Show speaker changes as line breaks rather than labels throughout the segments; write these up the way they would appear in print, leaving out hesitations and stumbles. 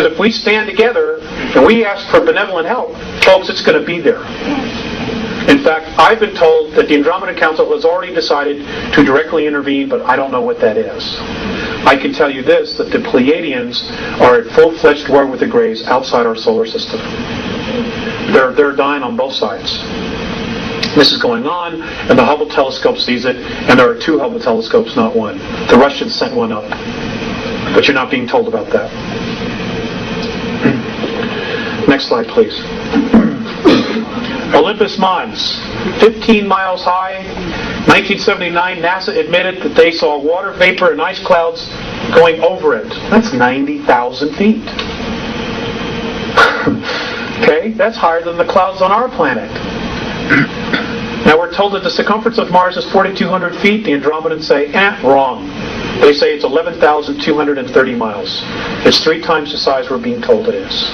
Because if we stand together and we ask for benevolent help, folks, it's going to be there. In fact, I've been told that the Andromedan Council has already decided to directly intervene, but I don't know what that is. I can tell you this, that the Pleiadians are at full-fledged war with the Greys outside our solar system. They're dying on both sides. This is going on, and the Hubble telescope sees it, and there are 2 Hubble telescopes, not 1. The Russians sent 1 up. But you're not being told about that. Next slide, please. Olympus Mons, 15 miles high. 1979, NASA admitted that they saw water vapor and ice clouds going over it. That's 90,000 feet. Okay, that's higher than the clouds on our planet. Now we're told that the circumference of Mars is 4,200 feet. The Andromedans say, wrong. They say it's 11,230 miles. It's 3 times the size we're being told it is.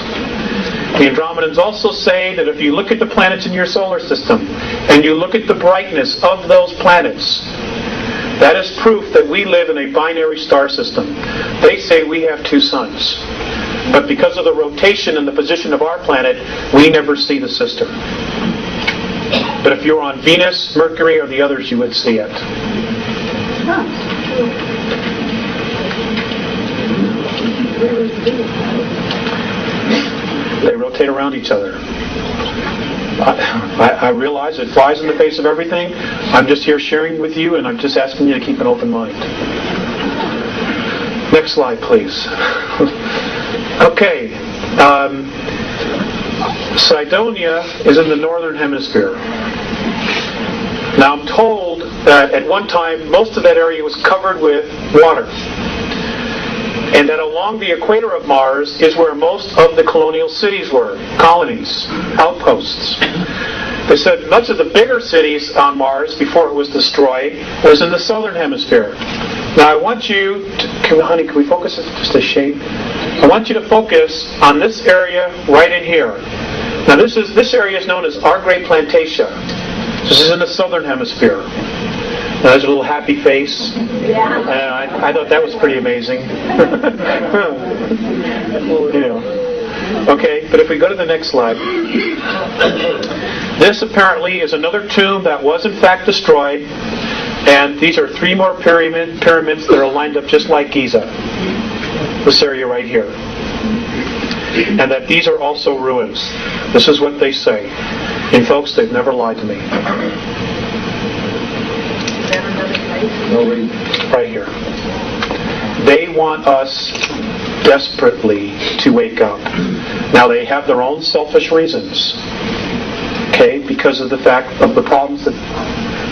The Andromedans also say that if you look at the planets in your solar system and you look at the brightness of those planets, that is proof that we live in a binary star system. They say we have 2 suns. But because of the rotation and the position of our planet, we never see the sister. But if you're on Venus, Mercury, or the others, you would see it. They rotate around each other. I realize it flies in the face of everything. I'm just here sharing with you, and I'm just asking you to keep an open mind. Next slide, please. Okay. Cydonia is in the northern hemisphere. Now I'm told that at one time most of that area was covered with water. And that along the equator of Mars is where most of the colonial cities were, colonies, outposts. They said much of the bigger cities on Mars, before it was destroyed, was in the southern hemisphere. Now I want you to, honey, can we focus just a shade? I want you to focus on this area right in here. Now this area is known as our Great Plantatia. This is in the southern hemisphere. Now, there's a little happy face. Yeah. I thought that was pretty amazing. You know. Okay, but if we go to the next slide. This apparently is another tomb that was in fact destroyed. And these are 3 more pyramids that are lined up just like Giza. This area right here. And that these are also ruins. This is what they say. And folks, they've never lied to me. Right here. They want us desperately to wake up. Now they have their own selfish reasons. Okay, because of the fact of the problems that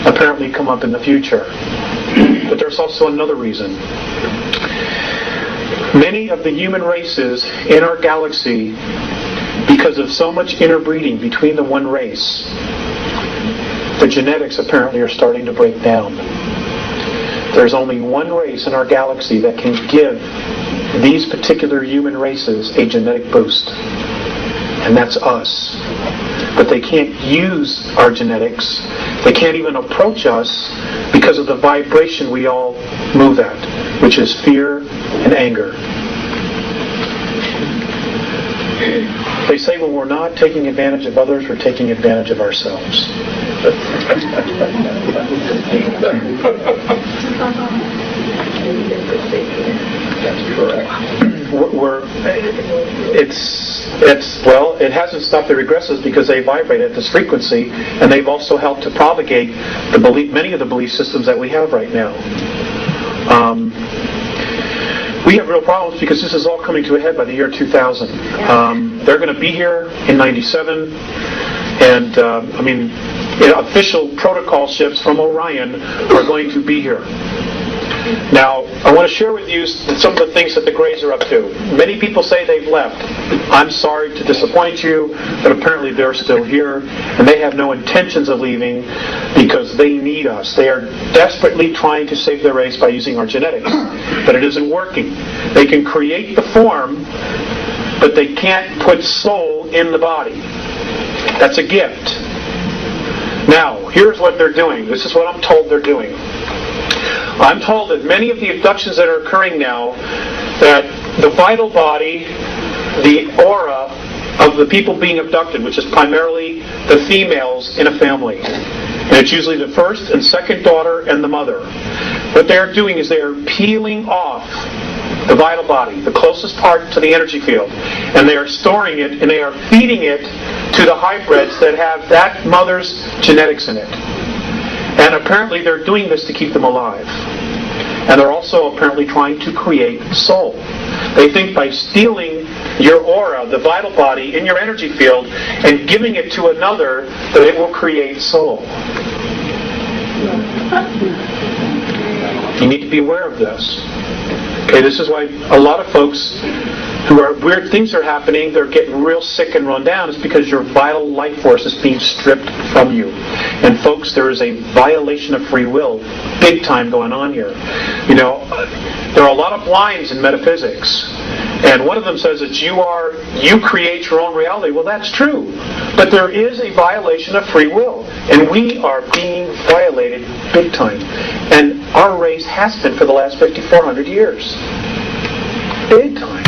apparently come up in the future. But there's also another reason. Many of the human races in our galaxy, because of so much interbreeding between the one race, the genetics apparently are starting to break down. There's only one race in our galaxy that can give these particular human races a genetic boost. And that's us. But they can't use our genetics. They can't even approach us because of the vibration we all move at, which is fear and anger. They say when we're not taking advantage of others, we're taking advantage of ourselves.
That's correct.
It hasn't stopped the regressives because they vibrate at this frequency, and they've also helped to propagate many of the belief systems that we have right now. We have real problems because this is all coming to a head by the year 2000. They're going to be here in 97, and official protocol ships from Orion are going to be here. Now, I want to share with you some of the things that the Greys are up to. Many people say they've left. I'm sorry to disappoint you, but apparently they're still here, and they have no intentions of leaving because they need us. They are desperately trying to save their race by using our genetics, but it isn't working. They can create the form, but they can't put soul in the body. That's a gift. Now, here's what they're doing. This is what I'm told they're doing. I'm told that many of the abductions that are occurring now, that the vital body the aura of the people being abducted, which is primarily the females in a family. And it's usually the first and second daughter and the mother. What they're doing is they're peeling off the vital body, the closest part to the energy field, and they are storing it and they are feeding it to the hybrids that have that mother's genetics in it. And apparently they're doing this to keep them alive. And they're also apparently trying to create soul. They think by stealing your aura, the vital body, in your energy field, and giving it to another, that it will create soul. You need to be aware of this. Okay, this is why a lot of folks who are weird things are happening, they're getting real sick and run down, is because your vital life force is being stripped from you. And folks, there is a violation of free will, big time going on here. You know, there are a lot of blinds in metaphysics. And one of them says that you create your own reality. Well, that's true. But there is a violation of free will. And we are being violated big time. And our race has been for the last 5,400 years. Big time.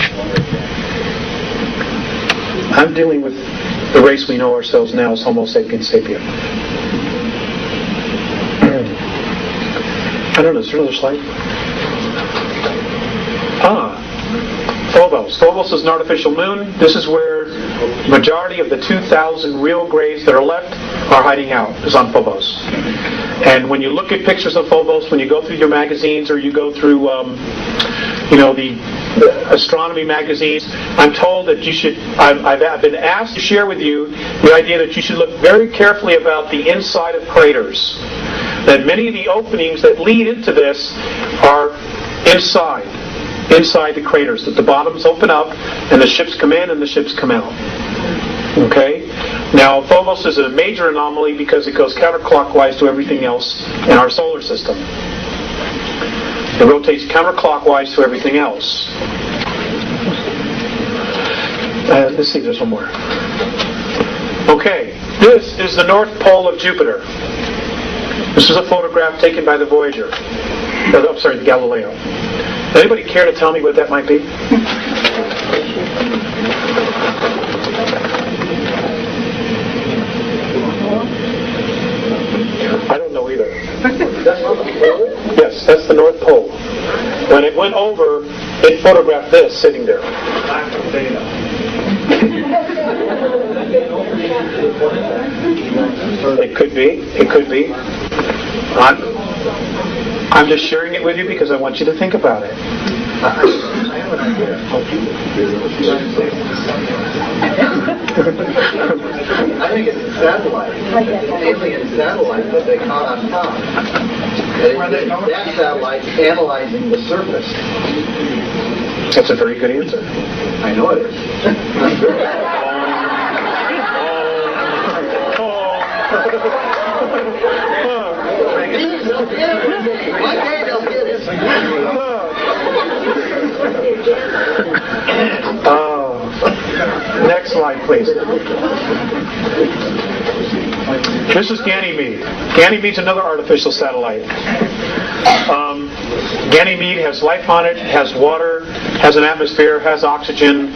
I'm dealing with the race we know ourselves now as Homo sapiens sapien. I don't know, is there another slide? Phobos. Phobos is an artificial moon. This is where the majority of the 2,000 real graves that are left are hiding out, is on Phobos. And when you look at pictures of Phobos, when you go through your magazines or you go through, the astronomy magazines, I'm told that you should, I've been asked to share with you the idea that you should look very carefully about the inside of craters. That many of the openings that lead into this are inside the craters, that the bottoms open up and the ships come in and the ships come out. Okay? Now, Phobos is a major anomaly because it goes counterclockwise to everything else in our solar system. It rotates counterclockwise to everything else. Let's see, there's one more. Okay, this is the North Pole of Jupiter. This is a photograph taken by the Voyager. The Galileo. Anybody care to tell me what that might be? I don't know either. Yes, that's the North Pole. When it went over, it photographed this sitting there. It could be. It could be. I'm just sharing it with you because I want you to think about it.
I have an idea. I think it's a satellite. It's an alien satellite that they caught on top. That satellite's analyzing the surface.
That's a very good answer.
I know it is. One day they'll get it.
Next slide, please. This is Ganymede. Ganymede's another artificial satellite. Ganymede has life on it, has water, has an atmosphere, has oxygen.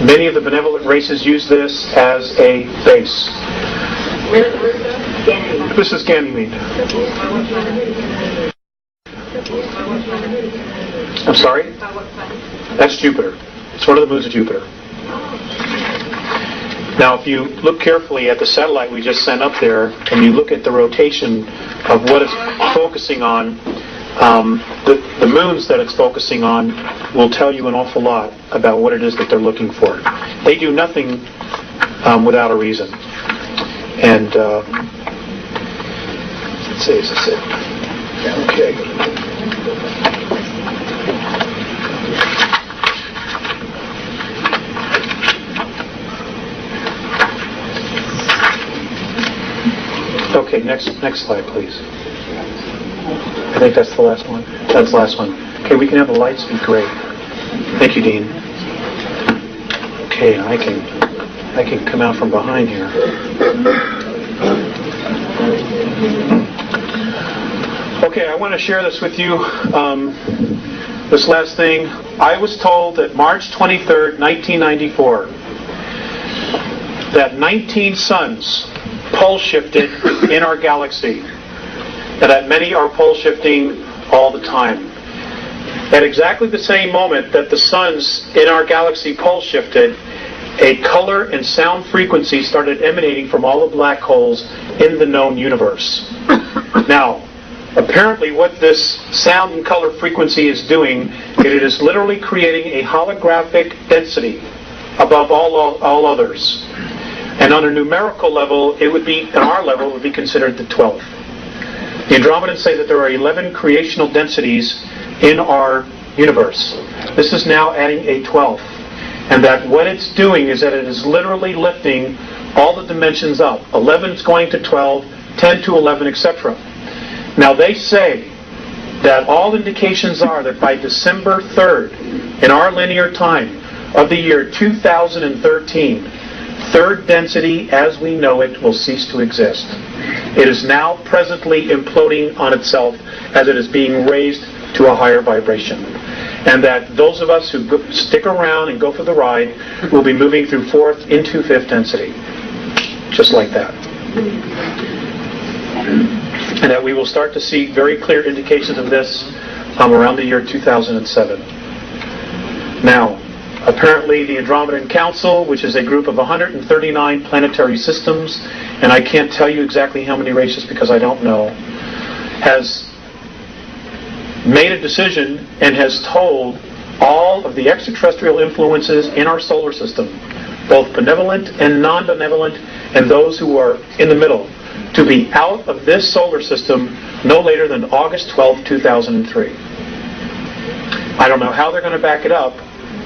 Many of the benevolent races use this as a base. This is Ganymede. I'm sorry? That's Jupiter. It's one of the moons of Jupiter. Now, if you look carefully at the satellite we just sent up there, and you look at the rotation of what it's focusing on, the moons that it's focusing on will tell you an awful lot about what it is that they're looking for. They do nothing without a reason. And let's see, is this it? Okay. Okay, next slide, please. I think that's the last one. That's the last one. Okay, we can have the lights be great. Thank you, Dean. Okay, I can come out from behind here. Okay, I want to share this with you. this last thing. I was told that March 23rd, 1994, that 19 suns pole shifted in our galaxy, and that many are pole shifting all the time. At exactly the same moment that the suns in our galaxy pole shifted, a color and sound frequency started emanating from all the black holes in the known universe. Now, apparently what this sound and color frequency is doing, it is literally creating a holographic density above all others. And on a numerical level, it would be, on our level, it would be considered the 12th. The Andromedans say that there are 11 creational densities in our universe. This is now adding a 12th. And that what it's doing is that it is literally lifting all the dimensions up. 11 is going to 12, 10 to 11, etc. Now they say that all indications are that by December 3rd, in our linear time of the year 2013, third density as we know it will cease to exist. It is now presently imploding on itself as it is being raised to a higher vibration. And that those of us who stick around and go for the ride will be moving through fourth into fifth density. Just like that. And that we will start to see very clear indications of this around the year 2007. Now, apparently the Andromedan Council, which is a group of 139 planetary systems, and I can't tell you exactly how many races because I don't know, has made a decision and has told all of the extraterrestrial influences in our solar system, both benevolent and non-benevolent, and those who are in the middle, to be out of this solar system no later than August 12, 2003. I don't know how they're going to back it up,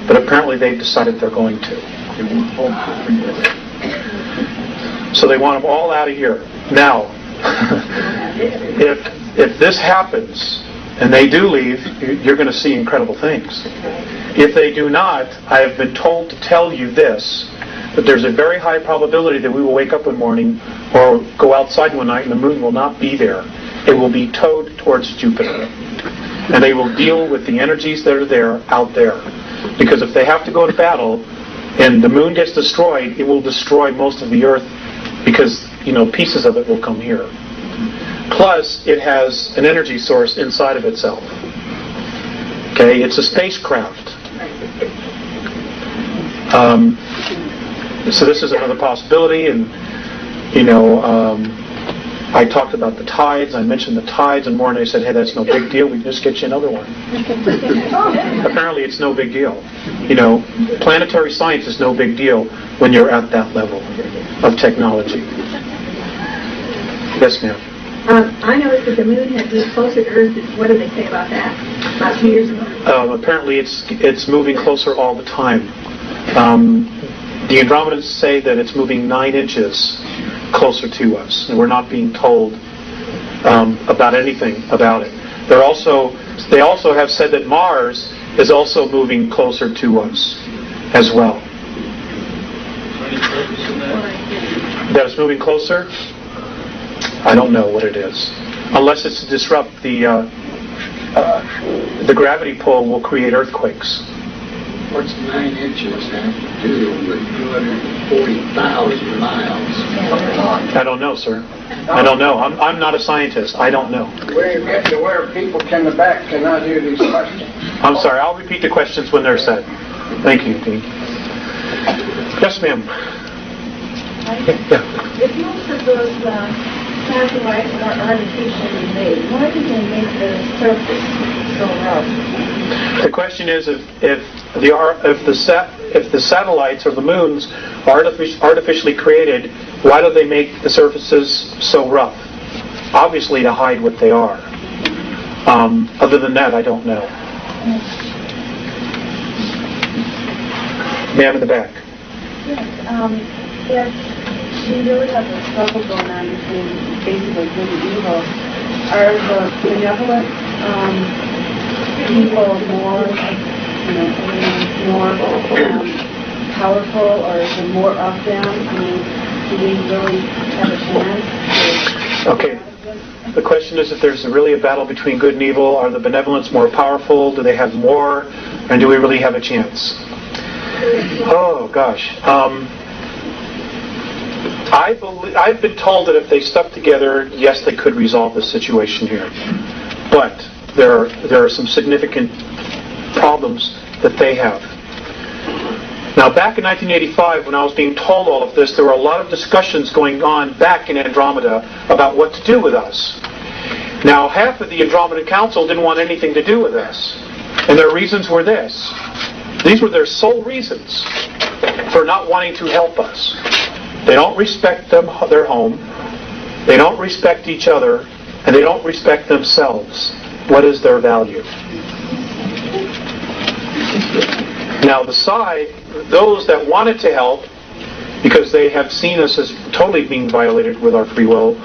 but apparently they've decided they're going to. So they want them all out of here. Now, if this happens, and they do leave, you're going to see incredible things. If they do not, I have been told to tell you this, that there's a very high probability that we will wake up one morning or go outside one night and the moon will not be there. It will be towed towards Jupiter. And they will deal with the energies that are there out there. Because if they have to go to battle and the moon gets destroyed, it will destroy most of the Earth because, pieces of it will come here. Plus, it has an energy source inside of itself. Okay, it's a spacecraft. So this is another possibility, and I talked about the tides. I mentioned the tides, and Morne said, "Hey, that's no big deal. We can just get you another one." Apparently, it's no big deal. Planetary science is no big deal when you're at that level of technology. Yes, ma'am.
I noticed that the moon had moved closer to Earth. What did they say about that? About 2 years ago?
Apparently, it's moving closer all the time. The Andromedans say that it's moving 9 inches closer to us, and we're not being told about anything about it. They also have said that Mars is also moving closer to us as well. That it's moving closer? I don't know what it is. Unless it's to disrupt the gravity pull will create earthquakes.
What's 9 inches have to do with 240,000 miles?
I don't know, sir. I don't know. I'm not a scientist. I don't know.
Where you get to where people in the back cannot hear these questions.
I'm sorry. I'll repeat the questions when they're said. Thank you, Dean. Yes, ma'am. Yeah.
If most of those satellites are artificially made, why do they make the surface so rough?
The question is if the satellites or the moons are artificially created, why do they make the surfaces so rough? Obviously to hide what they are. Other than that, I don't know. Ma'am in the back.
Yes, we really have a struggle going on between basically good and evil. Are the benevolent people more powerful, or is there more of them? I mean, do we really have a chance?
Okay. The question is if there's really a battle between good and evil. Are the benevolents more powerful? Do they have more? And do we really have a chance? Oh, gosh. I've been told that if they stuck together, yes, they could resolve the situation here. But there are some significant problems that they have. Now, back in 1985, when I was being told all of this, there were a lot of discussions going on back in Andromeda about what to do with us. Now, half of the Andromedan Council didn't want anything to do with us. And their reasons were this. These were their sole reasons for not wanting to help us. They don't respect their home, they don't respect each other, and they don't respect themselves. What is their value? Now, those that wanted to help, because they have seen us as totally being violated with our free will,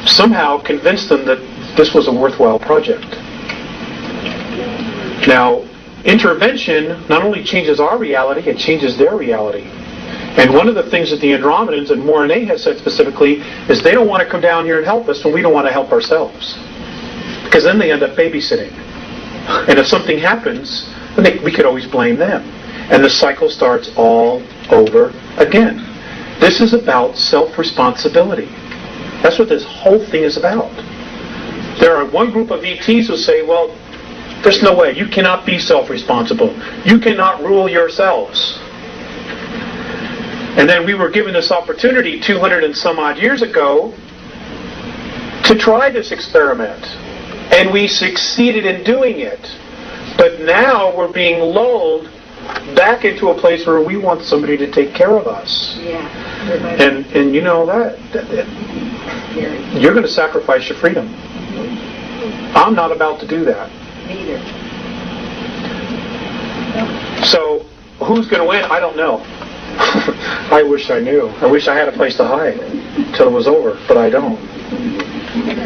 somehow convinced them that this was a worthwhile project. Now, intervention not only changes our reality, it changes their reality. And one of the things that the Andromedans, and Morane has said specifically, is they don't want to come down here and help us when we don't want to help ourselves. Because then they end up babysitting. And if something happens, then we could always blame them. And the cycle starts all over again. This is about self-responsibility. That's what this whole thing is about. There are one group of ETs who say, well, there's no way. You cannot be self-responsible. You cannot rule yourselves. And then we were given this opportunity 200 and some odd years ago to try this experiment. And we succeeded in doing it. But now we're being lulled back into a place where we want somebody to take care of us.
Yeah.
And you know that you're going to sacrifice your freedom. I'm not about to do that.
Neither.
So who's going to win? I don't know. I wish I knew. I wish I had a place to hide till it was over, but I don't.
Their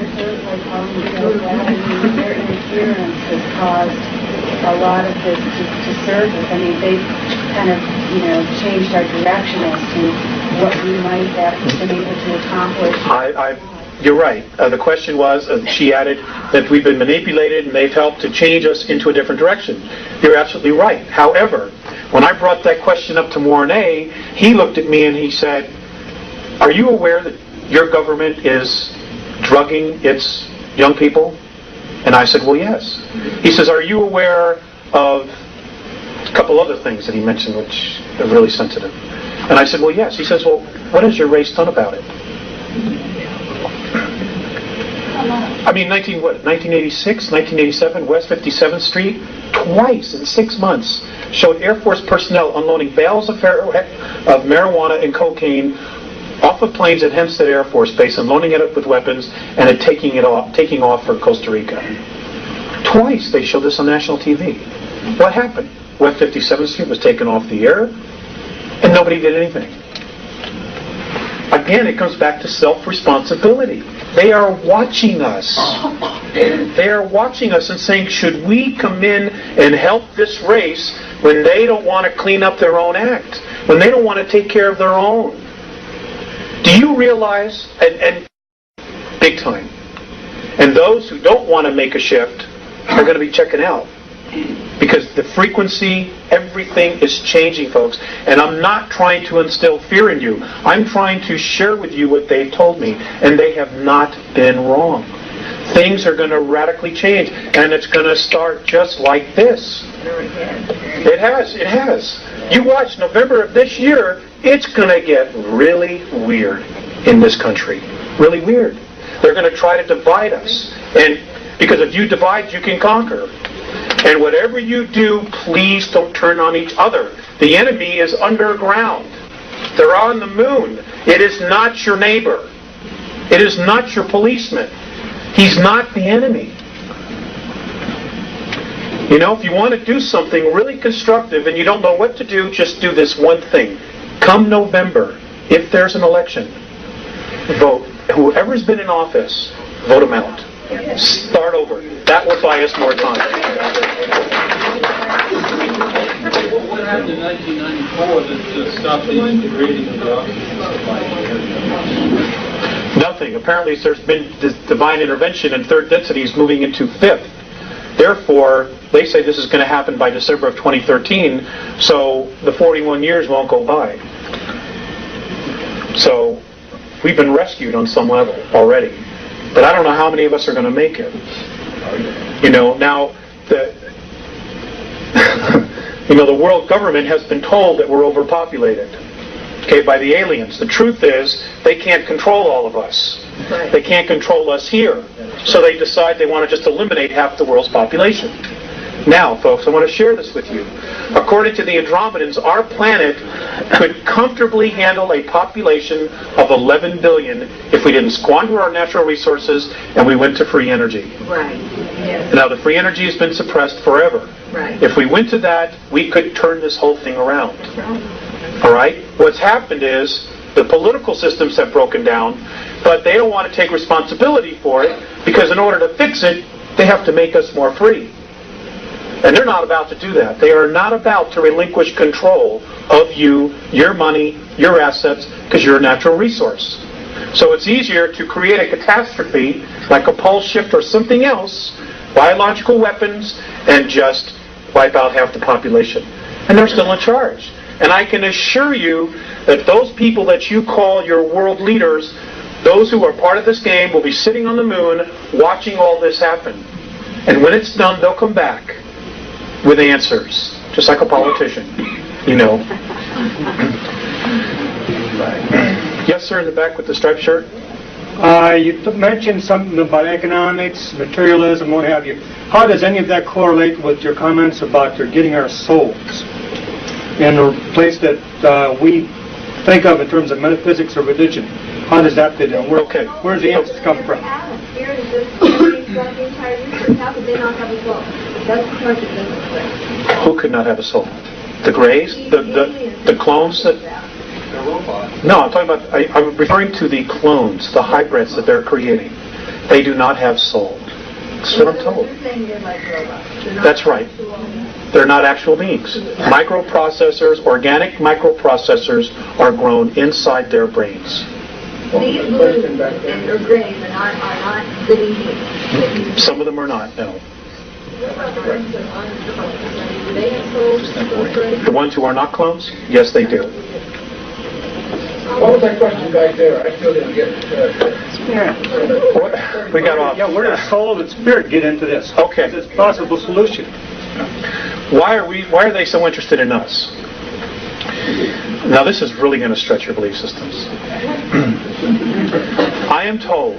interference has caused a lot of this to surface. I mean, they've kind of, changed our direction as to what we might have been able to accomplish.
You're right. The question was, she added, that we've been manipulated and they've helped to change us into a different direction. You're absolutely right. However, when I brought that question up to Morane, he looked at me and he said, are you aware that your government is drugging its young people? And I said, well, yes. He says, are you aware of a couple other things that he mentioned which are really sensitive? And I said, well, yes. He says, well, what has your race done about it? I mean, 1986, 1987, West 57th Street, twice in 6 months, showed Air Force personnel unloading bales of marijuana and cocaine off of planes at Hempstead Air Force Base and loading it up with weapons and then taking off for Costa Rica. Twice they showed this on national TV. What happened? West 57th Street was taken off the air and nobody did anything. Again, it comes back to self-responsibility. They are watching us. They are watching us and saying, should we come in and help this race when they don't want to clean up their own act? When they don't want to take care of their own? Do you realize, and big time, and those who don't want to make a shift are going to be checking out. Because the frequency, everything is changing, folks. And I'm not trying to instill fear in you. I'm trying to share with you what they've told me. And they have not been wrong. Things are going to radically change. And it's going to start just like this. It has. You watch November of this year, it's going to get really weird in this country. Really weird. They're going to try to divide us. And because if you divide, you can conquer. And whatever you do, please don't turn on each other. The enemy is underground. They're on the moon. It is not your neighbor. It is not your policeman. He's not the enemy. If you want to do something really constructive and you don't know what to do, just do this one thing. Come November, if there's an election, vote. Whoever's been in office, vote them out. Start over. That will buy us more time.
What happened in 1994 that stopped the integrating of the oxygen supply?
Nothing. Apparently there's been this divine intervention and third density is moving into fifth. Therefore, they say this is going to happen by December of 2013, so the 41 years won't go by. So, we've been rescued on some level already. But I don't know how many of us are going to make it. Now, the world government has been told that we're overpopulated. Okay, by the aliens. The truth is, they can't control all of us.
Right.
They can't control us here. So they decide they want to just eliminate half the world's population. Now, folks, I want to share this with you. According to the Andromedans, our planet could comfortably handle a population of 11 billion if we didn't squander our natural resources and we went to free energy.
Right. Yes.
Now, the free energy has been suppressed forever.
Right.
If we went to that, we could turn this whole thing around. All right? What's happened is the political systems have broken down, but they don't want to take responsibility for it because in order to fix it, they have to make us more free. And they're not about to do that. They are not about to relinquish control of you, your money, your assets, because you're a natural resource. So it's easier to create a catastrophe, like a pole shift or something else, biological weapons, and just wipe out half the population. And they're still in charge. And I can assure you that those people that you call your world leaders, those who are part of this game, will be sitting on the moon watching all this happen. And when it's done, they'll come back with answers, just like a politician, Yes, sir, in the back with the striped shirt.
You mentioned something about economics, materialism, what have you. How does any of that correlate with your comments about getting our souls in a place that we think of in terms of metaphysics or religion? How does that fit in? Where does the answers come from?
Spirit is just throughout the entire universe. How could they not have a soul? That's the question.
Who could not have a soul? The Greys? The clones that...
They're robots.
No, I'm talking about... I'm referring to the clones, the hybrids that they're creating. They do not have soul. That's what I'm told.
You're saying they're like robots. They're not
That's right. They're not actual beings. Microprocessors, organic microprocessors are grown inside their brains.
These blues and or grays are not living beings.
Some of them are not, no.
Do they have souls?
The ones who are not clones? Yes, they do.
What was that question back there? I still didn't get it.
We got off.
Yeah, where does soul and spirit get into this?
Okay.
It's a possible solution.
Why are they so interested in us? Now this is really going to stretch your belief systems. I am told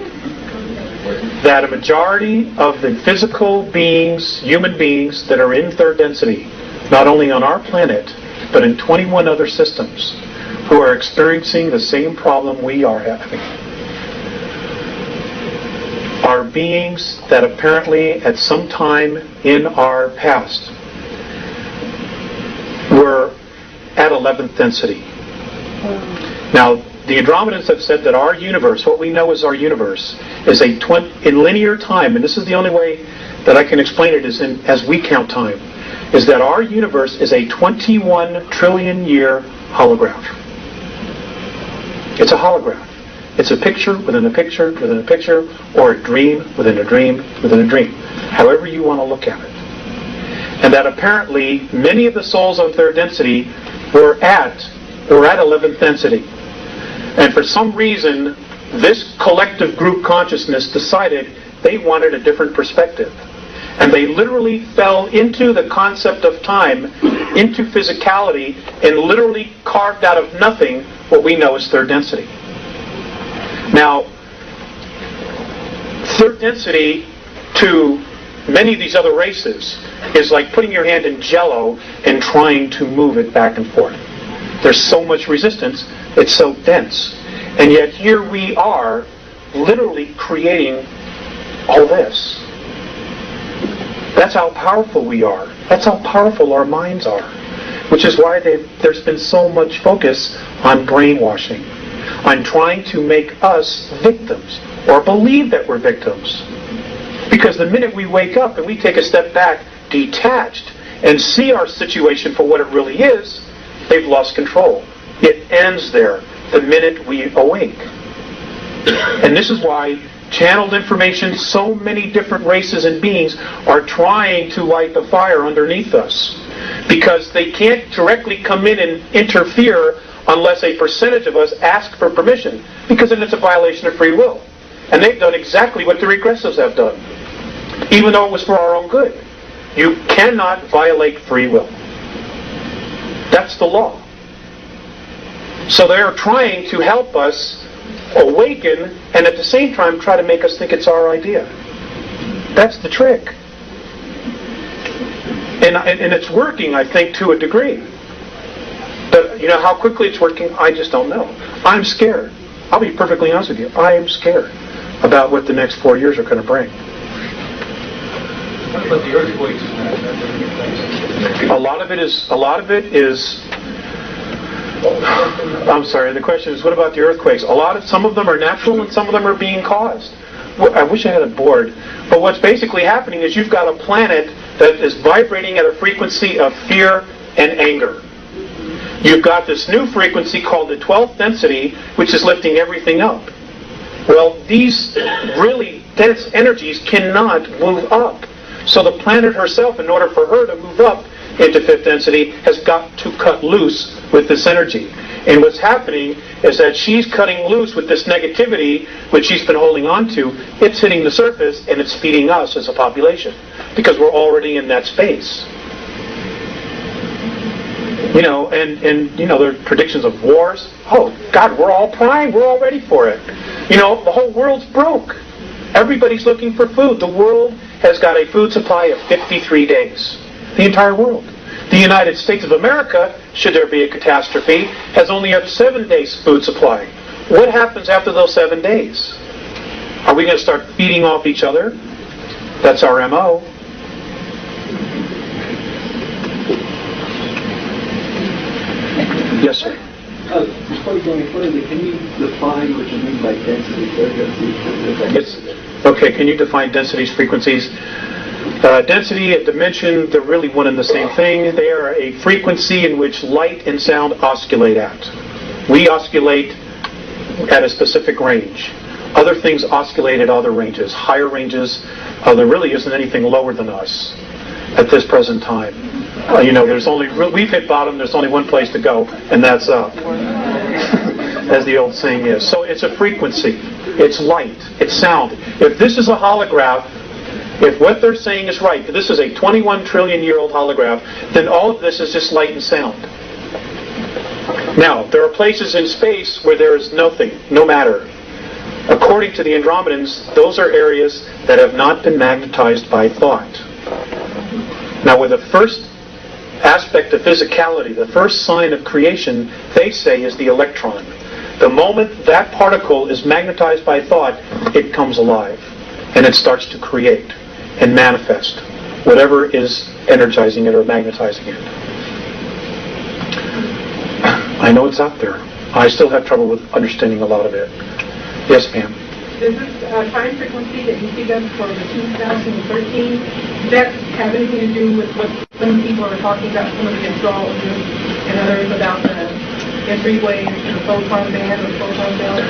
that a majority of the physical beings, human beings that are in third density, not only on our planet, but in 21 other systems, who are experiencing the same problem we are having, are beings that apparently at some time in our past were at 11th density. Now, the Andromedans have said that our universe, what we know as our universe, is in linear time, and this is the only way that I can explain it is as we count time, is that our universe is a 21 trillion year holograph. It's a holograph. It's a picture within a picture within a picture, or a dream within a dream within a dream, however you want to look at it. And that apparently many of the souls on third density were at 11th density. And for some reason, this collective group consciousness decided they wanted a different perspective. And they literally fell into the concept of time, into physicality, and literally carved out of nothing what we know as third density. Now, third density to many of these other races is like putting your hand in Jell-O and trying to move it back and forth. There's so much resistance, it's so dense. And yet here we are literally creating all this. That's how powerful we are. That's how powerful our minds are. Which is why there's been so much focus on brainwashing, on trying to make us victims, or believe that we're victims. Because the minute we wake up and we take a step back, detached, and see our situation for what it really is, they've lost control. It ends there the minute we awake. And this is why channeled information, so many different races and beings are trying to light the fire underneath us. Because they can't directly come in and interfere unless a percentage of us ask for permission. Because then it's a violation of free will. And they've done exactly what the regressives have done. Even though it was for our own good. You cannot violate free will. That's the law. So they are trying to help us awaken and at the same time try to make us think it's our idea. That's the trick. And it's working, I think, to a degree. But, you know, how quickly it's working, I just don't know. I'm scared. I'll be perfectly honest with you. I am scared about what the next 4 years are going to bring.
What about the earthquakes?
A lot of it is. I'm sorry. The question is, what about the earthquakes? Some of them are natural, and some of them are being caused. I wish I had a board. But what's basically happening is you've got a planet that is vibrating at a frequency of fear and anger. You've got this new frequency called the 12th density, which is lifting everything up. Well, these really dense energies cannot move up. So the planet herself, in order for her to move up into 5th density, has got to cut loose with this energy. And what's happening is that she's cutting loose with this negativity, which she's been holding on to. It's hitting the surface, and it's feeding us as a population, because we're already in that space. You know, and you know, there are predictions of wars. Oh, God, we're all primed. We're all ready for it. You know, the whole world's broke. Everybody's looking for food. The world has got a food supply of 53 days. The entire world. The United States of America, should there be a catastrophe, has only a 7 days food supply. What happens after those 7 days? Are we going to start feeding off each other? That's our MO. Yes, sir.
Before you go any further, can you define what you mean by density, frequency?
Okay, can you define densities, frequencies? Density and dimension, they're really one and the same thing. They are a frequency in which light and sound oscillate at. We oscillate at a specific range. Other things oscillate at other ranges, higher ranges. There really isn't anything lower than us at this present time. You know, we've hit bottom, there's only one place to go, and that's up, as the old saying is. So it's a frequency, it's light, it's sound. If this is a holograph, if what they're saying is right, if this is a 21 trillion year old holograph, then all of this is just light and sound. Now, there are places in space where there is nothing, no matter. According to the Andromedans, those are areas that have not been magnetized by thought. Now, with the first aspect of physicality, the first sign of creation, they say, is the electron. The moment that particle is magnetized by thought, it comes alive. And it starts to create and manifest whatever is energizing it or magnetizing it. I know it's out there. I still have trouble with understanding a lot of it. Yes, ma'am.
Does this time frequency that you see them for the 2013, does that have anything to do with what some people are talking about, some of the astrologers and others, about the entryways to the photon band or photon belt?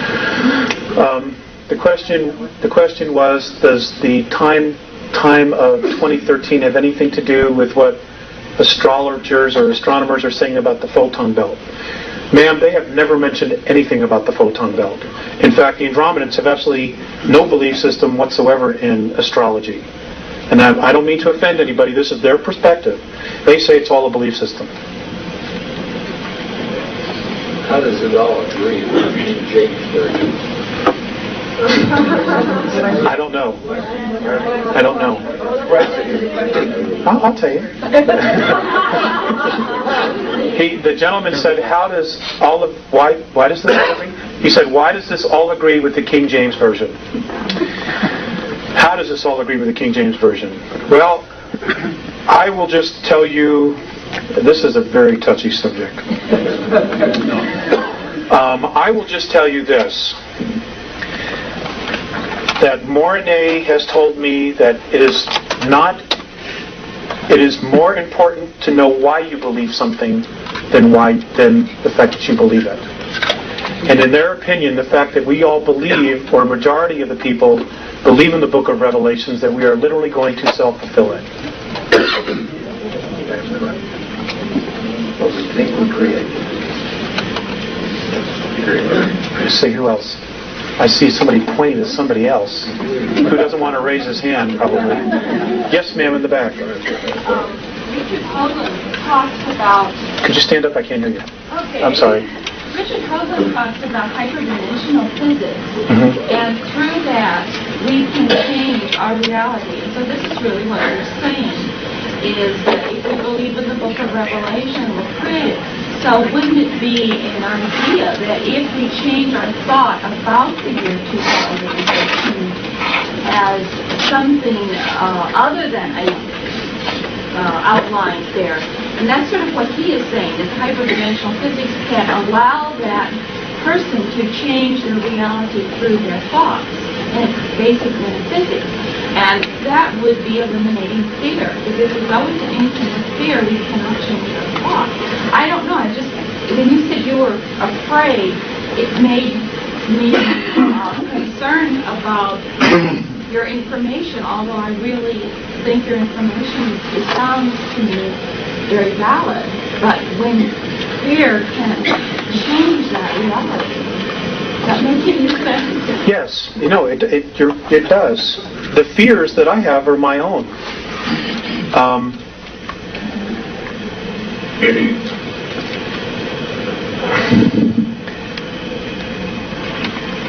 The question was, does the time of 2013 have anything to do with what astrologers or astronomers are saying about the photon belt? Ma'am, they have never mentioned anything about the photon belt. In fact, the Andromedans have absolutely no belief system whatsoever in astrology. And I don't mean to offend anybody, this is their perspective. They say it's all a belief system.
How does it all agree with the King James Version?
I don't know. I'll tell you. The gentleman said, why does this all agree? He said, why does this all agree with the King James Version? How does this all agree with the King James Version? Well, I will just tell you, this is a very touchy subject. I will just tell you this, that Mornay has told me that it is more important to know why you believe something than the fact that you believe it. And in their opinion, the fact that we all believe, or a majority of the people believe in the book of Revelations, that we are literally going to self-fulfill it.
What we think we create.
Let's see, who else? I see somebody pointing to somebody else. Who doesn't want to raise his hand, probably? Yes, ma'am, in the back.
Richard Hoagland talks about...
Could you stand up? I can't hear you.
Okay.
I'm sorry.
Richard Hoagland talks about hyperdimensional physics,
Mm-hmm.
and through that we can change our reality. And so this is really what you're saying, is that if we believe in the book of Revelation, we'll create it. So wouldn't it be an idea that if we change our thought about the year 2013 as something other than a outlined there, and that's sort of what he is saying, is hyperdimensional physics can allow that person to change their reality through their thoughts, and it's basically in physics. And that would be eliminating fear, because if we go into anything with fear, we cannot change our thoughts. I don't know, I just, when you said you were afraid, it made me concerned about your information, although I really think your information sounds to me very valid. But when fear can change that reality, that makes any sense?
Yes, it does. The fears that I have are my own.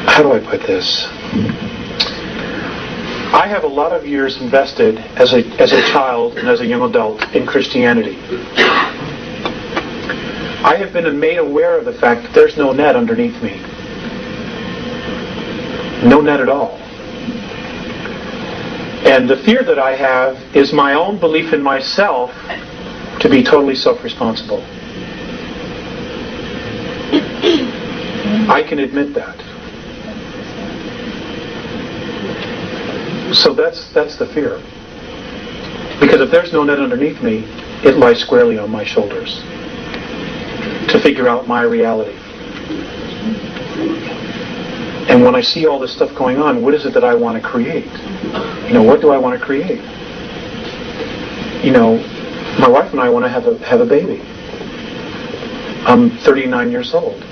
How do I put this? I have a lot of years invested as a child and as a young adult in Christianity. I have been made aware of the fact that there's no net underneath me. No net at all. And the fear that I have is my own belief in myself to be totally self-responsible. I can admit that. So that's the fear. Because if there's no net underneath me, it lies squarely on my shoulders to figure out my reality. And when I see all this stuff going on, what is it that I want to create? What do I want to create? My wife and I want to have a baby. I'm 39 years old.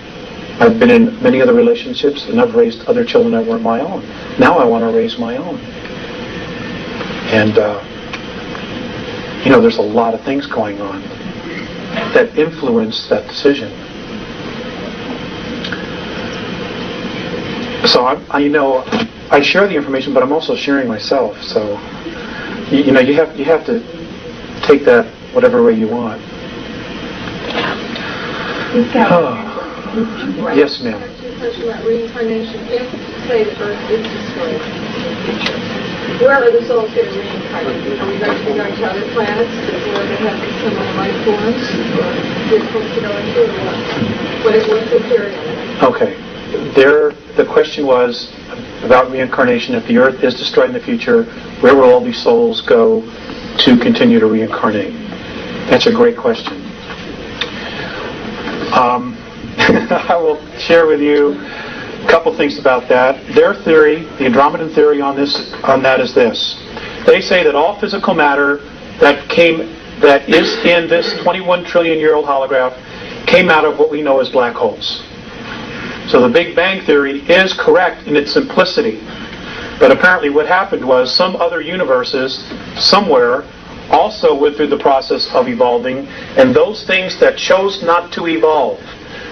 I've been in many other relationships, and I've raised other children that weren't my own. Now I want to raise my own. And, there's a lot of things going on that influence that decision. So I share the information, but I'm also sharing myself. So you have to take that whatever way you want. Yes, ma'am.
About reincarnation. If, say, the Earth is destroyed, where are the souls going to reincarnate? Are we going to go to other planets where they have similar life forms? Or we're supposed to go into, or what? What's the theory on that?
Okay. The question was about reincarnation. If the Earth is destroyed in the future, where will all these souls go to continue to reincarnate? That's a great question. I will share with you a couple things about that. Their theory, the Andromedan theory on that is this. They say that all physical matter that is in this 21 trillion year old holograph came out of what we know as black holes. So the Big Bang theory is correct in its simplicity. But apparently what happened was some other universes somewhere also went through the process of evolving, and those things that chose not to evolve,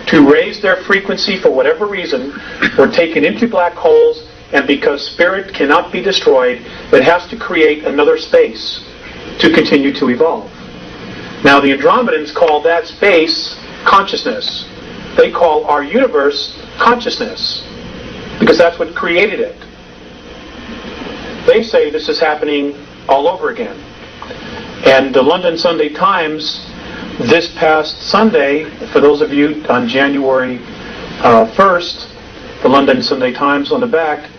to raise their frequency for whatever reason, were taken into black holes, and because spirit cannot be destroyed, it has to create another space to continue to evolve. Now the Andromedans call that space consciousness. They call our universe consciousness, because that's what created it. They say this is happening all over again. And the London Sunday Times this past Sunday, for those of you on January 1st, the London Sunday Times on the back,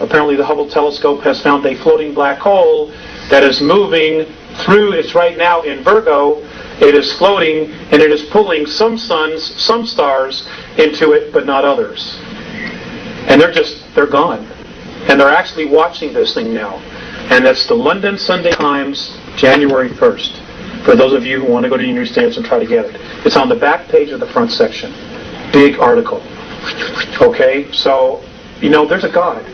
apparently the Hubble telescope has found a floating black hole that is moving through, it's right now in Virgo, It is floating, and it is pulling some suns, some stars into it, but not others. And they're gone. And they're actually watching this thing now. And that's the London Sunday Times, January 1st. For those of you who want to go to Union Stands and try to get it. It's on the back page of the front section. Big article. Okay, so, there's a God.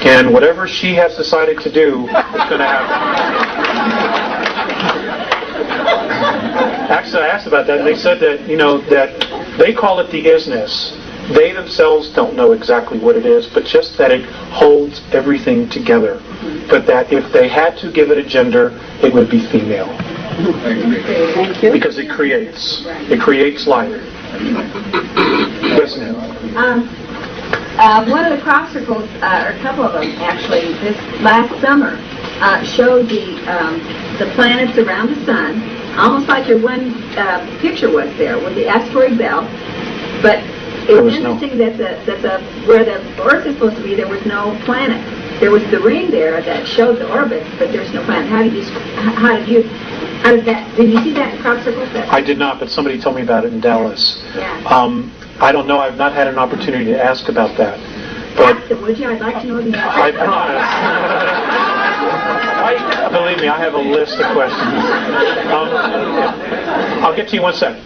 And whatever she has decided to do is going to happen. Actually, I asked about that, and they said that, that they call it the isness. They themselves don't know exactly what it is, but just that it holds everything together. But that if they had to give it a gender, it would be female.
Thank you.
Because it creates life. Yes, ma'am.
One of the crop circles, or a couple of them actually, this last summer, showed the planets around the sun, almost like your one picture was there with the asteroid belt. But it was interesting that where the Earth is supposed to be, there was no planet. There was the ring there that showed the orbit, but there's no planet. Did you see that in crop circles?
I did not, but somebody told me about it in Dallas.
Yeah.
I don't know. I've not had an opportunity to ask about that. But
ask them, would you? I'd like to know the answer.
I promise. Believe me, I have a list of questions. I'll get to you in 1 sec.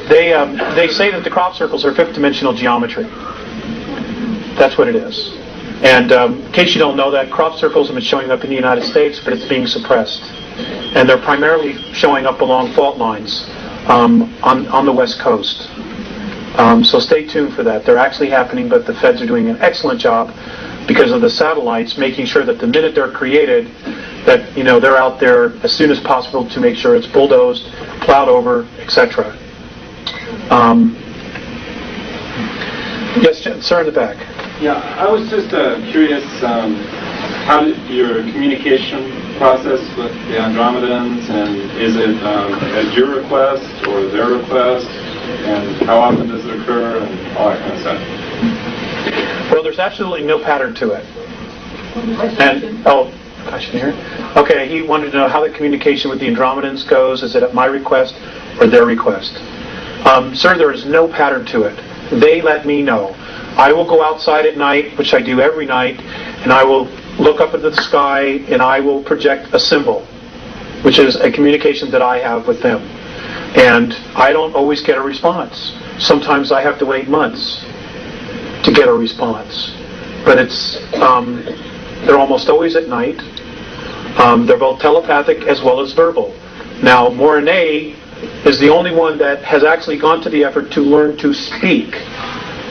They say that the crop circles are fifth-dimensional geometry. That's what it is. And in case you don't know that, crop circles have been showing up in the United States, but it's being suppressed. And they're primarily showing up along fault lines on the West Coast. So stay tuned for that. They're actually happening, but the feds are doing an excellent job because of the satellites, making sure that the minute they're created, that they're out there as soon as possible to make sure it's bulldozed, plowed over, etc. Yes, sir, in the back.
Yeah, I was just curious how did your communication process with the Andromedans, and is it at your request or their request, and how often does it occur, and all that kind of stuff?
Well, there's absolutely no pattern to it. And, I should hear. Okay, he wanted to know how the communication with the Andromedans goes. Is it at my request or their request? Sir, there is no pattern to it. They let me know. I will go outside at night, which I do every night, and I will look up at the sky and I will project a symbol, which is a communication that I have with them. And I don't always get a response. Sometimes I have to wait months to get a response. But they're almost always at night. They're both telepathic as well as verbal. Now, Morine is the only one that has actually gone to the effort to learn to speak.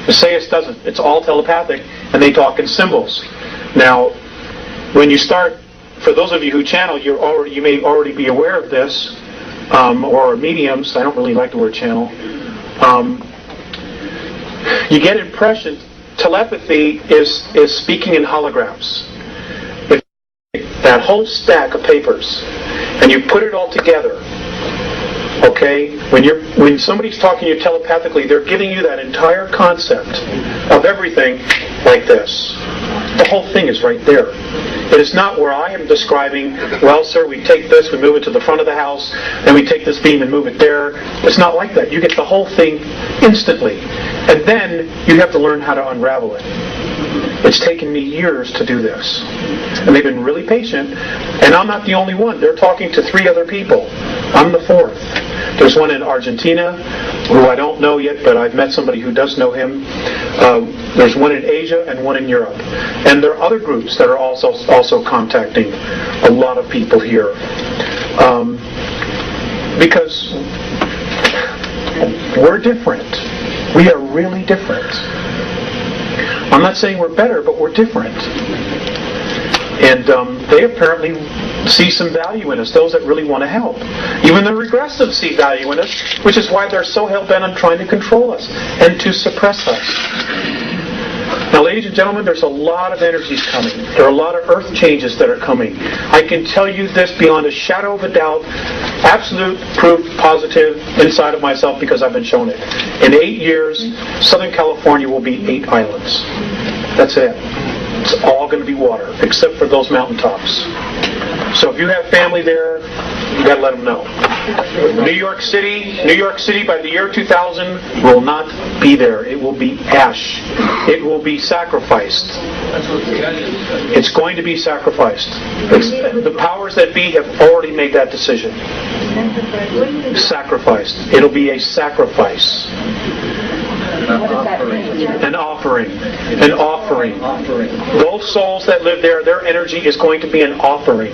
Visayas doesn't. It's all telepathic, and they talk in symbols. Now, when you start, for those of you who channel, you may already be aware of this, or mediums. I don't really like the word channel. You get impressions. Telepathy is speaking in holograms. If that whole stack of papers, and you put it all together, okay? When somebody's talking to you telepathically, they're giving you that entire concept of everything like this. The whole thing is right there. It is not where I am describing, well, sir, we take this, we move it to the front of the house, then we take this beam and move it there. It's not like that. You get the whole thing instantly. And then you have to learn how to unravel it. It's taken me years to do this. And they've been really patient. And I'm not the only one. They're talking to 3 other people. I'm the 4th. There's one in Argentina, who I don't know yet, but I've met somebody who does know him. There's one in Asia and one in Europe. And there are other groups that are also contacting a lot of people here. Because we're different. We are really different. I'm not saying we're better, but we're different. And they apparently see some value in us, those that really want to help. Even the regressives see value in us, which is why they're so hell-bent on trying to control us and to suppress us. Now, ladies and gentlemen, there's a lot of energies coming. There are a lot of earth changes that are coming. I can tell you this beyond a shadow of a doubt, absolute proof, positive, inside of myself, because I've been shown it. In 8 years, Southern California will be 8 islands. That's it. It's all going to be water, except for those mountaintops. So if you have family there, you got to let them know. New York City by the year 2000 will not be there. It will be ash. It will be sacrificed. It's going to be sacrificed. The powers that be have already made that decision. Sacrificed. It'll be a sacrifice. An offering. An offering. Those souls that live there, their energy is going to be an offering.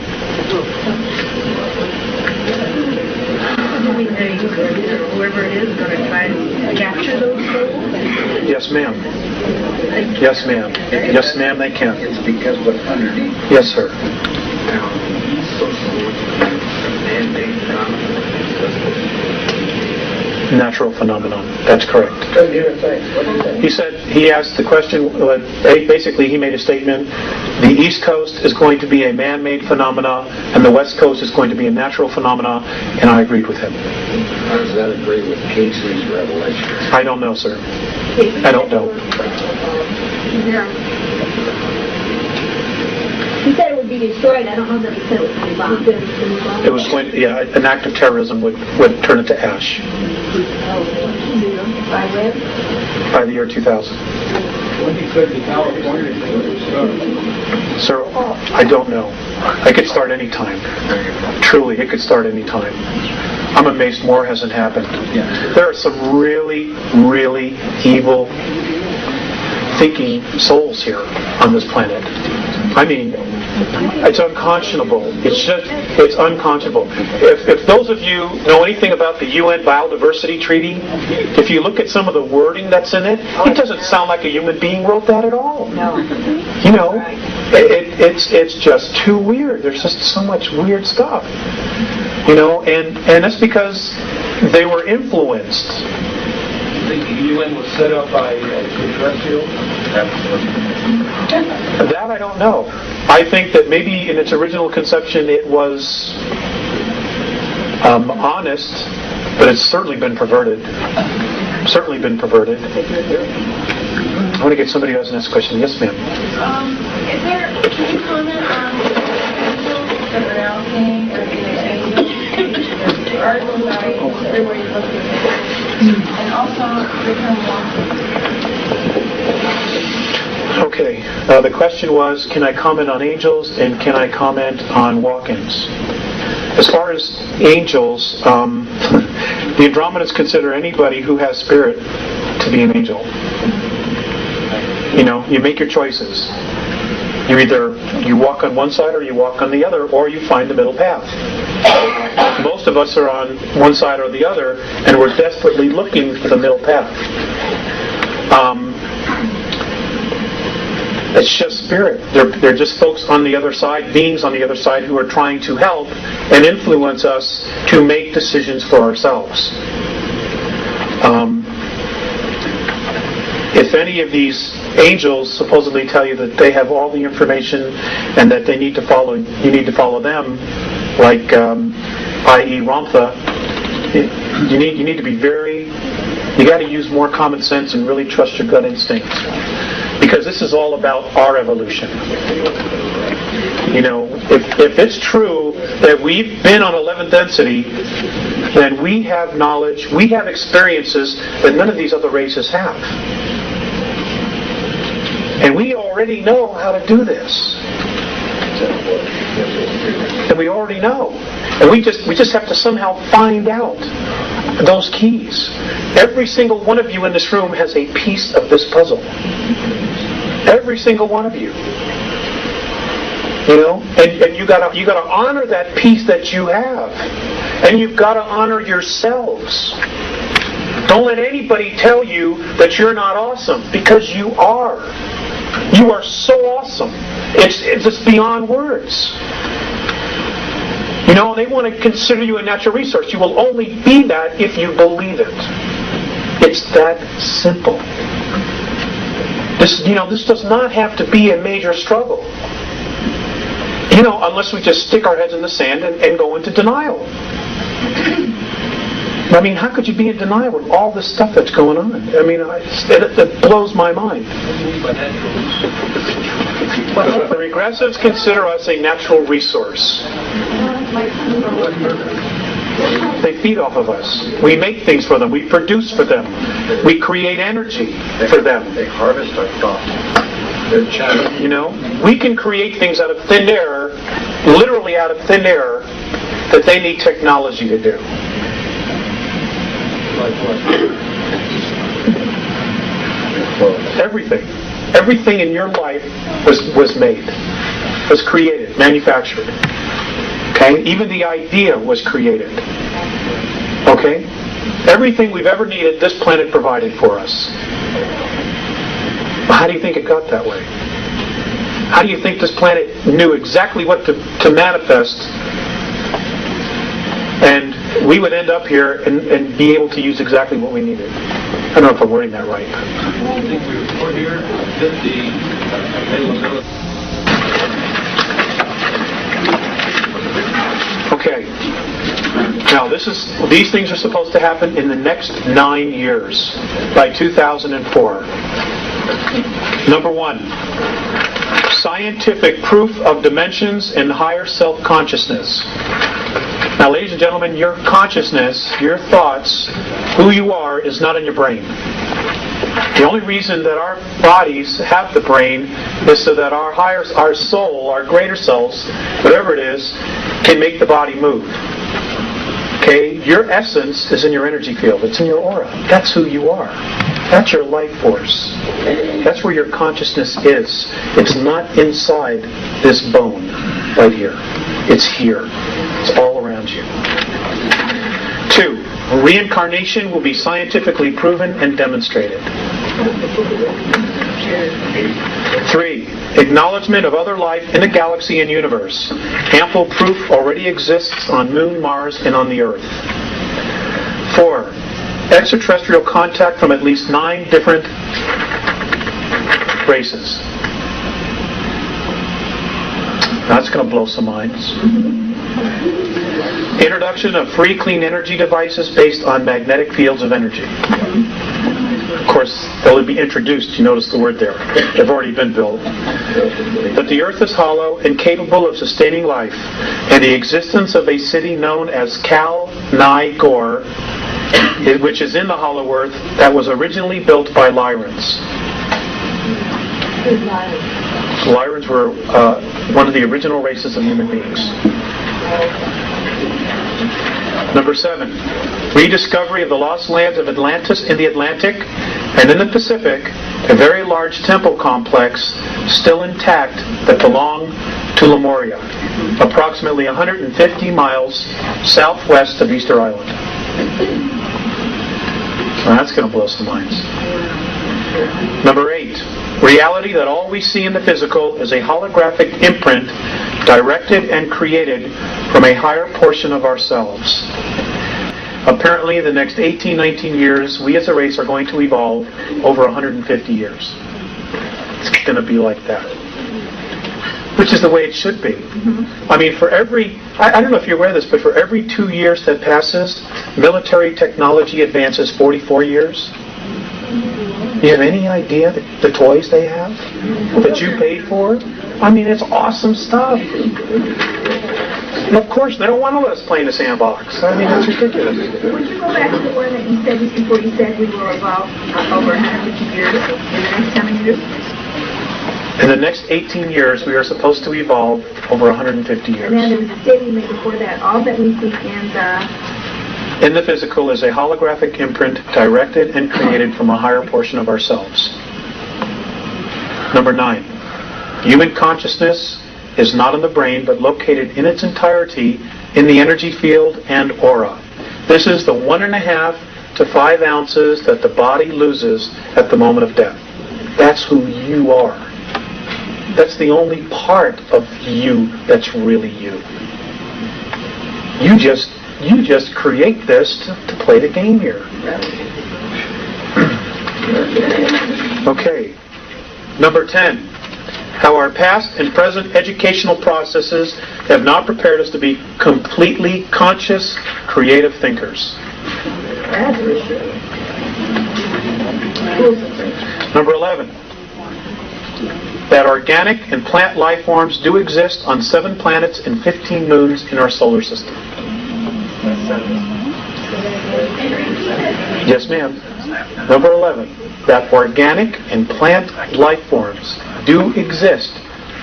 Whoever it is going to try and capture those souls?
Yes, ma'am. Yes, ma'am. Yes, ma'am, they can.
It's because what's underneath.
Yes, sir. Natural phenomenon. That's correct. He asked the question, basically he made a statement, the East Coast is going to be a man-made phenomena and the West Coast is going to be a natural phenomena, and I agreed with him.
How does that agree with Casey's revelation?
I don't know, sir. I don't know.
He said it would be destroyed. I don't know that he said it would be bombed.
It was going to, an act of terrorism would turn it to ash.
By when?
By the year 2000.
When he said the California thing would start.
Sir, I don't know. It could start any time. Truly, it could start any time. I'm amazed more hasn't happened. There are some really, really evil thinking souls here on this planet. I mean, it's unconscionable. It's unconscionable. If those of you know anything about the UN Biodiversity Treaty, if you look at some of the wording that's in it, it doesn't sound like a human being wrote that at all.
No.
You know, it's just too weird. There's just so much weird stuff. You know, and that's because they were influenced.
I think the UN was set up by extraterrestrials.
That I don't know. I think that maybe in its original conception it was honest, but it's certainly been perverted. Certainly been perverted. I want to get somebody who has the next question. Yes, ma'am.
Can you comment on the angels that are now saying, or the angels, the article about everybody looking at it, and also the term walking?
Okay. The question was, can I comment on angels and can I comment on walk-ins? As far as angels, the Andromedans consider anybody who has spirit to be an angel. You know, you make your choices. You walk on one side or you walk on the other, or you find the middle path. Most of us are on one side or the other, and we're desperately looking for the middle path. It's just spirit. They're just folks on the other side, beings on the other side who are trying to help and influence us to make decisions for ourselves. If any of these angels supposedly tell you that they have all the information and that they need to follow, you need to follow them, like i.e. Ramtha, you need to be you got to use more common sense and really trust your gut instinct. Because this is all about our evolution. You know, if it's true that we've been on 11th density, then we have knowledge, we have experiences that none of these other races have. And we already know how to do this. And we already know. And we just have to somehow find out those keys. Every single one of you in this room has a piece of this puzzle. Every single one of you. You know? And you gotta honor that piece that you have. And you've got to honor yourselves. Don't let anybody tell you that you're not awesome, because you are. You are so awesome. It's just beyond words. You know, they want to consider you a natural resource. You will only be that if you believe it. It's that simple. This does not have to be a major struggle. You know, unless we just stick our heads in the sand and go into denial. I mean, how could you be in denial with all this stuff that's going on? I mean, it blows my mind. The regressives consider us a natural resource. They feed off of us. We make things for them. We produce for them. We create energy for them.
They harvest our thoughts. They're channels.
You know, we can create things out of thin air, literally out of thin air, that they need technology to do.
Like what?
Everything in your life was made, was created, manufactured. Okay? Even the idea was created. Okay? Everything we've ever needed, this planet provided for us. How do you think it got that way? How do you think this planet knew exactly what to manifest, and we would end up here and be able to use exactly what we needed? I don't know if I'm wording that right.
I think Collier did the availability.
Okay. Now, these things are supposed to happen in the next 9 years, by 2004. Number 1, scientific proof of dimensions and higher self-consciousness. Now, ladies and gentlemen, your consciousness, your thoughts, who you are, is not in your brain. The only reason that our bodies have the brain is so that our soul, our greater selves, whatever it is, can make the body move. Okay? Your essence is in your energy field. It's in your aura. That's who you are. That's your life force. That's where your consciousness is. It's not inside this bone right here. It's here. It's all around you. 2, reincarnation will be scientifically proven and demonstrated. 3, acknowledgement of other life in the galaxy and universe. Ample proof already exists on Moon, Mars, and on the Earth. 4, extraterrestrial contact from at least 9 different races. That's going to blow some minds. Introduction of free clean energy devices based on magnetic fields of energy. Of course, they'll be introduced. You notice the word there. They've already been built. That the earth is hollow and capable of sustaining life, and the existence of a city known as Kal-Ni-Gor, which is in the hollow earth, that was originally built by Lyrans. Lyrans were one of the original races of human beings. Number 7, rediscovery of the lost lands of Atlantis in the Atlantic and in the Pacific, a very large temple complex still intact that belonged to Lemuria, approximately 150 miles southwest of Easter Island. Well, that's going to blow some minds. Number 8, reality that all we see in the physical is a holographic imprint directed and created from a higher portion of ourselves. Apparently, in the next 18, 19 years, we as a race are going to evolve over 150 years. It's going to be like that. Which is the way it should be. I mean, for every, I don't know if you're aware of this, but for every 2 years that passes, military technology advances 44 years. You have any idea the toys they have that you paid for? I mean, it's awesome stuff. And of course, they don't want to let us play in the sandbox. I mean, that's ridiculous.
Would you go back to the one that you said before you said we will evolve over 150 years in the next how many years?
In the next 18 years, we are supposed to evolve over 150 years.
And then there was a statement before that, all that we see
in the physical is a holographic imprint directed and created from a higher portion of ourselves. Number 9, human consciousness is not in the brain, but located in its entirety in the energy field and aura. This is the 1.5 to 5 ounces that the body loses at the moment of death. That's who you are. That's the only part of you that's really you. You just create this to play the game here. Okay. Number 10. How our past and present educational processes have not prepared us to be completely conscious, creative thinkers. Number 11. That organic and plant life forms do exist on 7 planets and 15 moons in our solar system. Yes, ma'am. Number 11, that organic and plant life forms do exist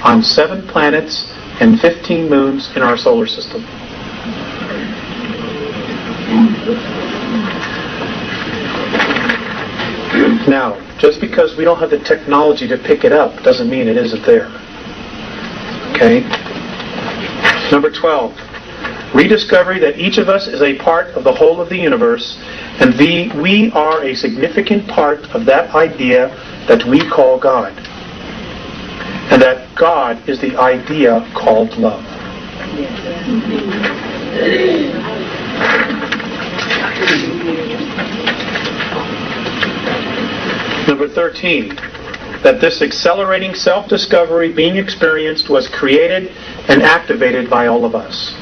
on 7 planets and 15 moons in our solar system. Now, just because we don't have the technology to pick it up doesn't mean it isn't there. Okay? Number 12, rediscovery that each of us is a part of the whole of the universe, and we are a significant part of that idea that we call God. And that God is the idea called love. Number 13, that this accelerating self-discovery being experienced was created and activated by all of us.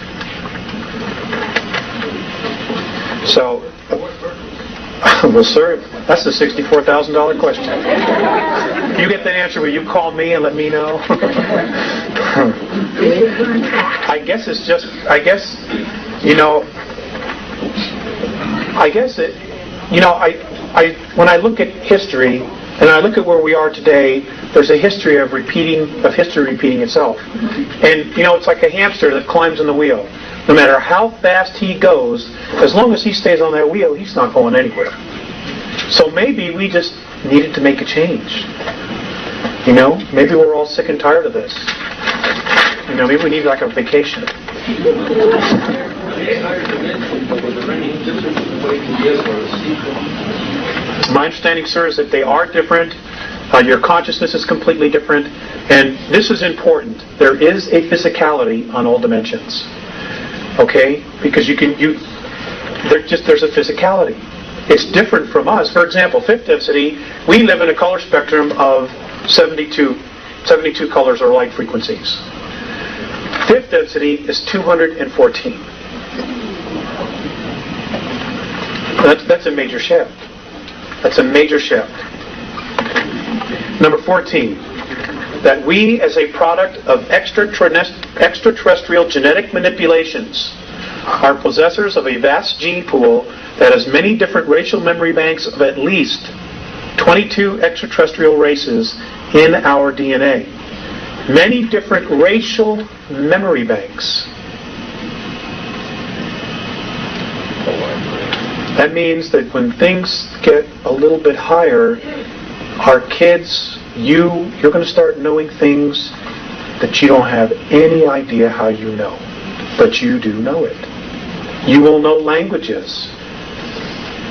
So, well, sir, that's the $64,000 question. If you get that answer, will you call me and let me know? I guess when I look at history and I look at where we are today, there's a history of history repeating itself. And it's like a hamster that climbs on the wheel. No matter how fast he goes, as long as he stays on that wheel, he's not going anywhere. So maybe we just needed to make a change. Maybe we're all sick and tired of this. Maybe we need like a vacation. My understanding, sir, is that they are different. Your consciousness is completely different. And this is important. There is a physicality on all dimensions. Okay? Because there's a physicality. It's different from us. For example, fifth density, we live in a color spectrum of 72 colors or light frequencies. Fifth density is 214. That's a major shift. That's a major shift. Number 14, that we as a product of extraterrestrial genetic manipulations are possessors of a vast gene pool that has many different racial memory banks of at least 22 extraterrestrial races in our DNA. Many different racial memory banks. That means that when things get a little bit higher, our kids, you're going to start knowing things that you don't have any idea how you know. But you do know it. You will know languages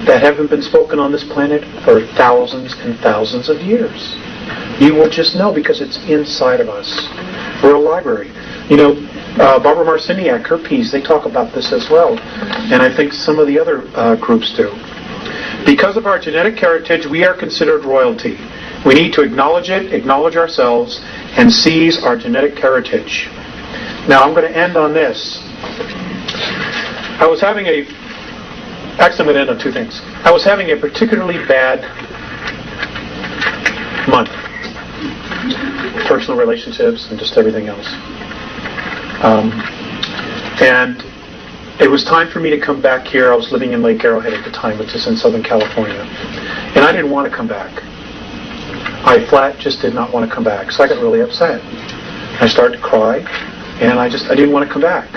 that haven't been spoken on this planet for thousands and thousands of years. You will just know because it's inside of us. We're a library. Barbara Marciniak, her piece, they talk about this as well. And I think some of the other groups do. Because of our genetic heritage, we are considered royalty. We need to acknowledge it, acknowledge ourselves, and seize our genetic heritage. Now, I'm going to end on this. I'm going to end on two things. I was having a particularly bad month. Personal relationships and just everything else. And it was time for me to come back here. I was living in Lake Arrowhead at the time, which is in Southern California. And I didn't want to come back. I flat just did not want to come back. So I got really upset. I started to cry, and I didn't want to come back.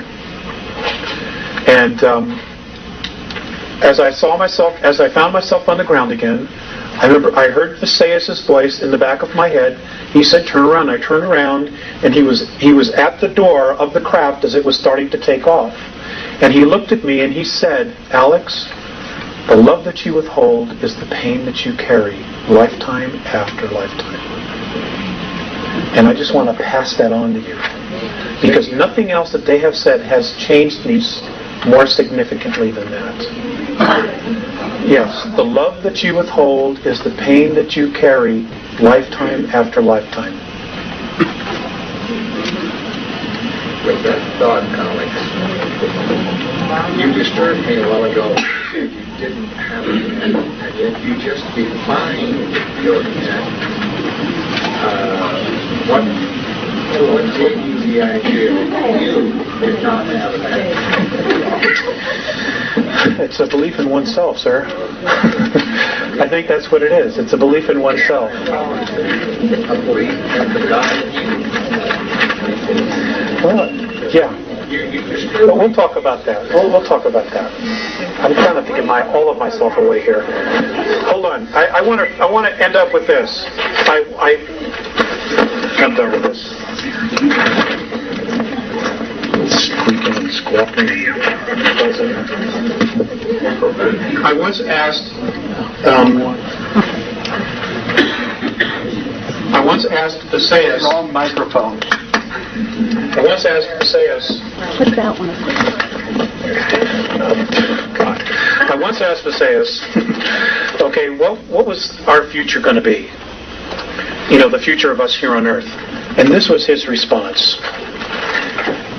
And as I found myself on the ground again, I remember I heard Visayas' voice in the back of my head. He said, "Turn around." I turned around, and he was at the door of the craft as it was starting to take off. And he looked at me and he said, "Alex, the love that you withhold is the pain that you carry, lifetime after lifetime." And I just want to pass that on to you. Because nothing else that they have said has changed me more significantly than that. Yes, the love that you withhold is the pain that you carry, lifetime after lifetime.
With that thought, Alex, you disturbed me a while ago. You didn't have it, and yet you just defined your intent. What gave you the idea that you did not have that?
It's a belief in oneself, sir. I think that's what it is. It's a belief in oneself. Well, yeah. But we'll talk about that. We'll talk about that. I'm trying to get all of myself away here. Hold on. I want to end up with this. I'm done with this. Squeaking and squawking. I once asked Visayas.
Wrong microphone.
I once asked Visayas.
Put that one.
God. I once asked Visayas, okay, what was our future going to be? You know, the future of us here on Earth. And this was his response.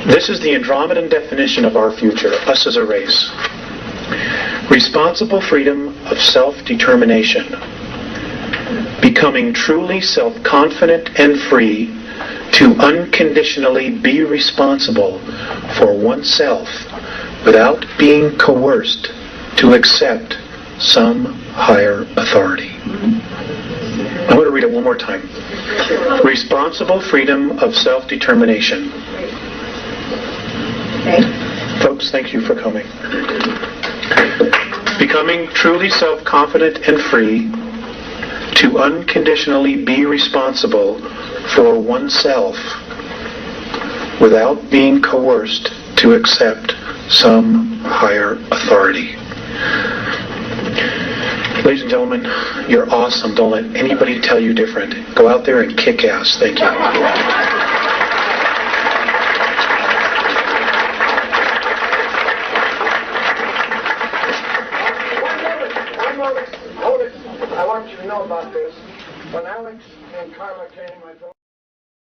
This is the Andromedan definition of our future, us as a race. Responsible freedom of self-determination. Becoming truly self-confident and free to unconditionally be responsible for oneself without being coerced to accept some higher authority. I'm going to read it one more time. Responsible freedom of self-determination. Folks, thank you for coming. Becoming truly self-confident and free to unconditionally be responsible for oneself without being coerced to accept some higher authority. Ladies and gentlemen, you're awesome. Don't let anybody tell you different. Go out there and kick ass. Thank you.
Hold it. I want you to know about this. When Alex and Carla came, I